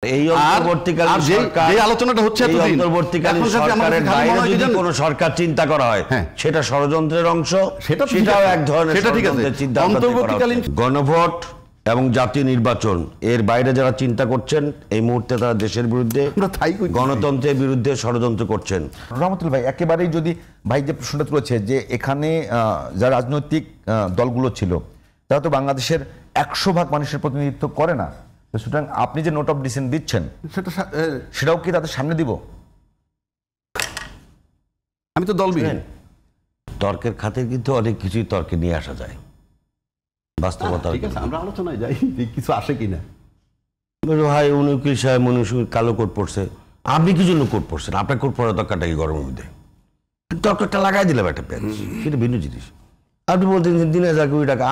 এই অন্তর্বর্তীকালীন সরকার যে আলোচনাটা হচ্ছে এই অন্তর্বর্তীকালীন সরকারের বাইরে যদি কোনো সরকার চিন্তা করা হয় সেটা ষড়যন্ত্রের অংশ, সেটাও এক ধরনের ষড়যন্ত্রের চিন্তা। অন্তর্বর্তীকালীন গণভোট এবং জাতীয় নির্বাচন এর বাইরে যারা চিন্তা করছেন এই মুহূর্তে তারা দেশের বিরুদ্ধে, গণতন্ত্রের বিরুদ্ধে ষড়যন্ত্র করছেন। রহমতুল্লাহ ভাই, একেবারেই যদি ভাই যে প্রশ্নটা তুলেছে যে এখানে যারা রাজনৈতিক দলগুলো ছিল তারা তো বাংলাদেশের 100% মানুষের প্রতিনিধিত্ব করে না, সুতরাং আপনি যে নোট অফ ডিসেন্ট দিচ্ছেন সেটাও কি তাদের সামনে দিব? আমি তো দলবিহীন। তর্কের খাতে কিন্তু অনেক কিছুই তর্কে নিয়ে আসা যায়, বাস্তবতা। ঠিক আছে, আমরা আলোচনায় যাই, কিছু আসে কিনা। ভাই উনি উকিল সাহেব মনুষ্য কালো কোট পড়ছে, আপনি কি জন্য কোট পড়ছেন? আপনার কোট পড়ার দরকারটা কি গরমের মধ্যে? তর্কটা লাগাই দিলাম একটা প্যাচ, সেটা ভিন্ন জিনিস। আপনি বলতেন 3000 কোটি টাকা।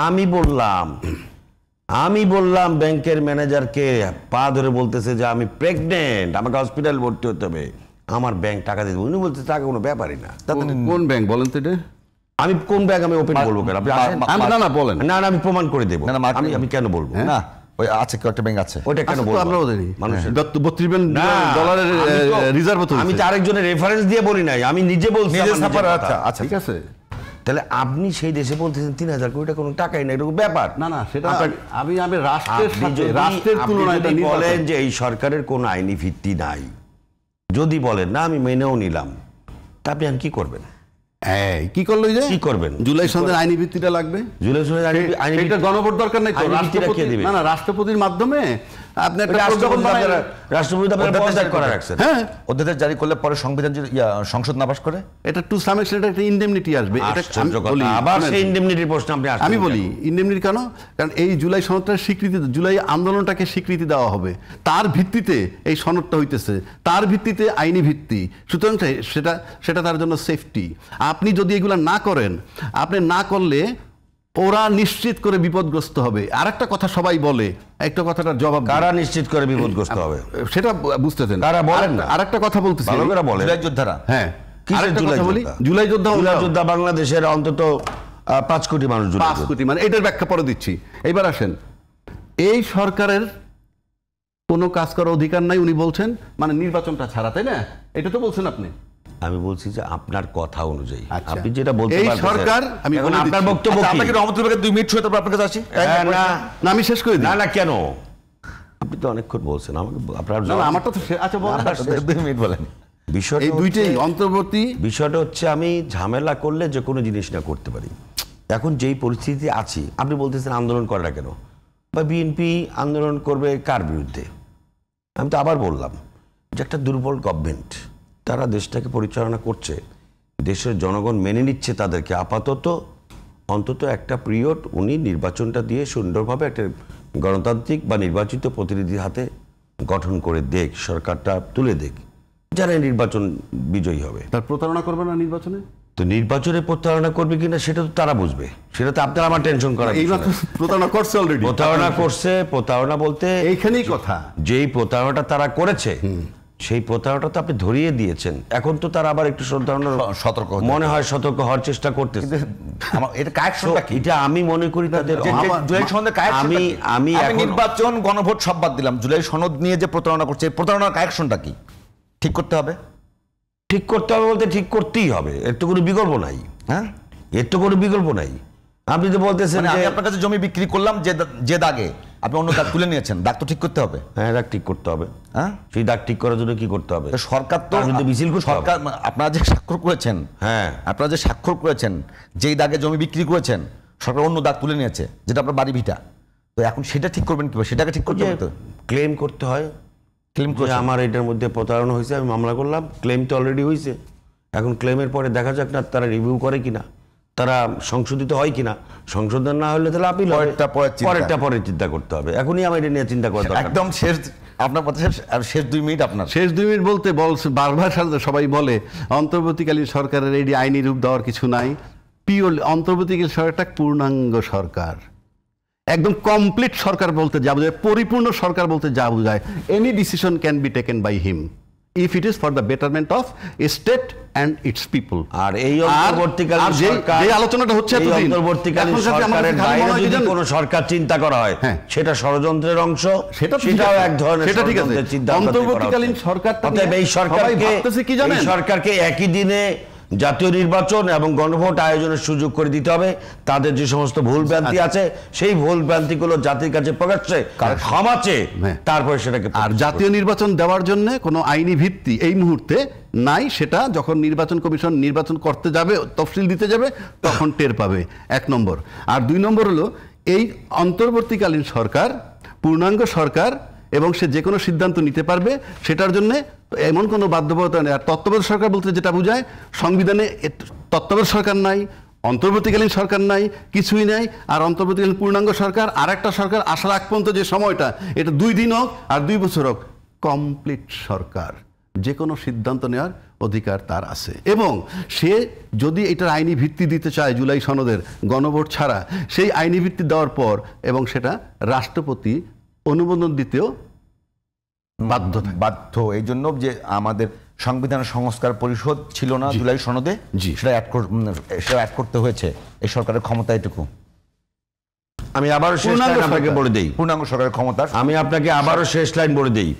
আমি বললাম ব্যাংকের ম্যানেজারকে পা ধরে বলতেছে যে আমি প্রেগনেন্ট, আমাকে হসপিটাল ভর্তি হতে হবে, আমার ব্যাংক টাকা দিয়ে দেবো। উনি বলতে টাকা কোনো ব্যাপারই না। কোন ব্যাংক বলেন তো? এটা আমি কোন ব্যাংক আমি ওপেন বলবো কেন? আপনি না বলেন। না আমি প্রমাণ করে দেবো। আমি কেন বলবো? না ওই আছে একটা ব্যাংক আছে, ওইটা কেন বলবো? আমরাও জানি মানুষের $32 বিলিয়ন রিজার্ভ হতো। আমি তো আরেকজনের রেফারেন্স দিয়ে বলি নাই, আমি নিজে বলছি। আচ্ছা ঠিক আছে, তাহলে আপনি সেই দেশে বলতেছেন 3000 কোটি টাকা কোনো টাকাই না, এরকম ব্যাপার না সেটা আমি রাষ্ট্রের সাথে রাষ্ট্রের তুলনায় বলেন যে এই সরকারের কোনো আইনি ভিত্তি নাই, যদি বলেন না আমি মেনেও নিলাম, তা আপনি কি করবেন? কি করলো? কি করবেন? জুলাই সন্ধ্যার আইনি ভিত্তিটা লাগবে। জুলাই সন্ধ্যার আইনি গণভোট দরকার নাই তো, রাষ্ট্রপতির মাধ্যমে আপনি একটা রাষ্ট্রপতি পদত্যাগ করে রাখছেন। হ্যাঁ, অধ্যাদেশ জারি করলে পরে সংবিধান সংসদ না পাস করে এটা টু সাম এক্সটেন্ট একটা ইনডেমনিটি আসবে। আবার সেই ইনডেমনিটির প্রশ্ন আপনি আসছেন। আমি বলি ইনডেমনিটি কেন? কারণ এই জুলাই সনদটার স্বীকৃতি, জুলাই আন্দোলনটাকে স্বীকৃতি দেওয়া হবে, তার ভিত্তিতে এই সনদটা হইতেছে, তার ভিত্তিতে আইনি ভিত্তি, সুতরাং সেটা তার জন্য সেফটি। আপনি যদি এগুলা না করেন, আপনি না করলে ওরা নিশ্চিত করে বিপদগ্রস্ত হবে। আরেকটা কথা সবাই বলে, একটা কথাটার জবাব কারা নিশ্চিত করে বিপদগ্রস্ত হবে সেটা বুঝতেছেন, কারা বলেন না। আরেকটা কথা বলতেছি, জুলাই যোদ্ধারা। হ্যাঁ, জুলাই যোদ্ধা বাংলাদেশের অন্তত 5 কোটি মানুষ, 5 কোটি মানে এটার ব্যাখ্যা পরে দিচ্ছি। এইবার আসেন, এই সরকারের কোনো কাজ করার অধিকার নাই উনি বলছেন, মানে নির্বাচনটা ছাড়া, তাই না? এটা তো বলছেন আপনি। আমি বলছি যে আপনার কথা অনুযায়ী আপনি যেটা বলতে পারছেন, এই সরকার, আমি আপনার বক্তব্য কি? আপনাকে রহমতুল্লাহকে 2 মিনিট শুনে তারপর আপনার কাছে আসি। না আমি শেষ করে দিই। না কেন? আপনি তো অনেকক্ষণ বলছেন, আমাকে আপনার আমারটা তো আচ্ছা বলেন, 2 মিনিট বলেন। বিষয়টা এই দুইটাই অন্তর্বর্তী। বিষয়টা হচ্ছে আমি ঝামেলা করলে যে কোনো জিনিস না করতে পারি। এখন যেই পরিস্থিতি আছি, আপনি বলতেছেন আন্দোলন করে না কেন, বা বিএনপি আন্দোলন করবে কার বিরুদ্ধে? আমি তো আবার বললাম যে একটা দুর্বল গভর্নমেন্ট, তারা দেশটাকে পরিচালনা করছে, দেশের জনগণ মেনে নিচ্ছে তাদেরকে। আপাতত অন্তত একটা পিরিয়ড উনি নির্বাচনটা দিয়ে সুন্দরভাবে একটা গণতান্ত্রিক বা নির্বাচিত প্রতিনিধির হাতে গঠন করে দেখ, সরকারটা তুলে দেখ, যারা নির্বাচন বিজয়ী হবে। তার প্রতারণা করবে না নির্বাচনে? তো নির্বাচনে প্রতারণা করবে কিনা সেটা তো তারা বুঝবে, সেটা তো আপনার আমার টেনশন করা। প্রতারণা করছে অলরেডি, প্রতারণা করছে। প্রতারণা বলতে এইখানেই কথা, যেই প্রতারণাটা তারা করেছে সেই প্রতারণাটা তো আপনি ধরিয়ে দিয়েছেন। এখন তো তারা আবার একটু সতর্ক মনে হয় সতর্ক হওয়ার চেষ্টা করতেছে। এটা আমি মনে করি তাদের আমি নির্বাচন গণভোট সব বাদ দিলাম, জুলাই সনদ নিয়ে যে প্রতারণা করছে, প্রতারণার কারেকশনটা কি ঠিক করতে হবে? ঠিক করতে হবে বলতে ঠিক করতেই হবে, এর তো কোনো বিকল্প নাই। হ্যাঁ, এর তো কোনো বিকল্প নাই। আপনি তো বলতেছেন আমি আপনার কাছে জমি বিক্রি করলাম যে দাগে, আপনি অন্য দাগ তুলে নিয়েছেন, দাগ তো ঠিক করতে হবে। হ্যাঁ, দাগ ঠিক করতে হবে। হ্যাঁ, সেই দাগ ঠিক করার জন্য কি করতে হবে? সরকার তো মিছিল করতে হবে। সরকার আপনারা যে স্বাক্ষর করেছেন, হ্যাঁ আপনারা যে স্বাক্ষর করেছেন, যেই দাগে জমি বিক্রি করেছেন, সরকার অন্য দাগ তুলে নিয়েছে, যেটা আপনার বাড়ি ভিটা। তো এখন সেটা ঠিক করবেন কিভাবে? সেটাকে ঠিক করতে হবে তো। ক্লেম করতে হয়, ক্লেম করে আমার এটার মধ্যে প্রতারণা হয়েছে, আমি মামলা করলাম, ক্লেম তো অলরেডি হয়েছে। এখন ক্লেমের পরে দেখা যাক না তারা রিভিউ করে কিনা, তারা সংশোধিত হয় কিনা। সংশোধন না হলে তাহলে আপিল, পরেরটা পরে চিন্তা করতে হবে। এখনই আমার এটা নিয়ে চিন্তা করা দরকার। একদম শেষ আপনার কথা শেষ 2 মিনিট। আপনার শেষ 2 মিনিট বলতে বারবার সবাই বলে অন্তর্বর্তীকালীন সরকারের এই আইনি রূপ দেওয়ার কিছু নাই। পিওরলি অন্তর্বর্তীকালীন সরকারটা পূর্ণাঙ্গ সরকার, একদম কমপ্লিট সরকার বলতে যা বোঝায়, পরিপূর্ণ সরকার বলতে যা বোঝায়, any decision can be taken by him, if it is for the betterment of a state and its people. আর এই অন্তর্বর্তীকালীন সরকার, যে আলোচনাটা হচ্ছে এই এতদিন, অন্তর্বর্তীকালীন এখন কাছে আমাদের সরকারের খালি মনে বাইরে হয় কি যদি জানেন? কোনো সরকার চিন্তা করা হয়, হ্যাঁ। সেটা ষড়যন্ত্রের অংশ, সেটাও এক ধরনের সেটা ঠিক আছে। ষড়যন্ত্রের চিন্তা ভাবনা করা অন্তর্বর্তীকালীন হচ্ছে। সরকারটা অতএব এই সরকারকে, ভাবতেছে কি জানেন? এই সরকারকে একই দিনে জাতীয় নির্বাচন এবং গণভোট আয়োজনের সুযোগ করে দিতে হবে। তাদের যে সমস্ত ভুল ভ্রান্তি আছে, সেই ভুল ভ্রান্তিগুলো জাতির কাছে প্রকাশ্যে ক্ষমা চেয়ে হ্যাঁ। তারপরে সেটাকে আর জাতীয় নির্বাচন দেওয়ার জন্য কোনো আইনি ভিত্তি এই মুহূর্তে নাই। সেটা যখন নির্বাচন কমিশন নির্বাচন করতে যাবে, তফসিল দিতে যাবে, তখন টের পাবে, 1 নম্বর। আর 2 নম্বর হলো এই অন্তর্বর্তীকালীন সরকার পূর্ণাঙ্গ সরকার এবং সে যে কোনো সিদ্ধান্ত নিতে পারবে, সেটার জন্য এমন কোনো বাধ্যবাধকতা নেই। আর তত্ত্বাবধায়ক সরকার বলতে যেটা বোঝায়, সংবিধানে তত্ত্বাবধায়ক সরকার নাই, অন্তর্বর্তীকালীন সরকার নাই, কিছুই নাই। আর অন্তর্বর্তীকালীন পূর্ণাঙ্গ সরকার, আর একটা সরকার আসার আগ পর্যন্ত যে সময়টা, এটা 2 দিন হোক আর 2 বছর হোক, কমপ্লিট সরকার, যে কোনো সিদ্ধান্ত নেওয়ার অধিকার তার আছে। এবং সে যদি এটার আইনি ভিত্তি দিতে চায় জুলাই সনদের গণভোট ছাড়া, সেই আইনি ভিত্তি দেওয়ার পর এবং সেটা রাষ্ট্রপতি অনুমোদন দিতেও বাধ্য। এই জন্য যে আমাদের সংবিধান সংস্কার পরিষদ ছিল না জুলাই সনদে, সেটা অ্যাড করতে হয়েছে এই সরকারের ক্ষমতা এটুকু। আমি আবারও শেষ লাইন আপনাকে বলে দেই, পূর্ণাঙ্গ সরকারের ক্ষমতা। আমি আপনাকে আবারও শেষ লাইন বলে দেই,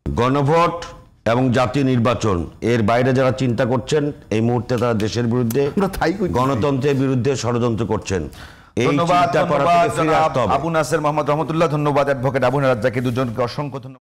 গণভোট এবং জাতীয় নির্বাচন এর বাইরে যারা চিন্তা করছেন, এই মুহূর্তে তারা দেশের বিরুদ্ধে, গণতন্ত্রের বিরুদ্ধে ষড়যন্ত্র করছেন। ধন্যবাদ আবু নাসের মোহাম্মদ রহমতুল্লাহ, ধন্যবাদ অ্যাডভোকেট আবু রাজ্জাককে, দুজনকে অসংখ্য ধন্যবাদ।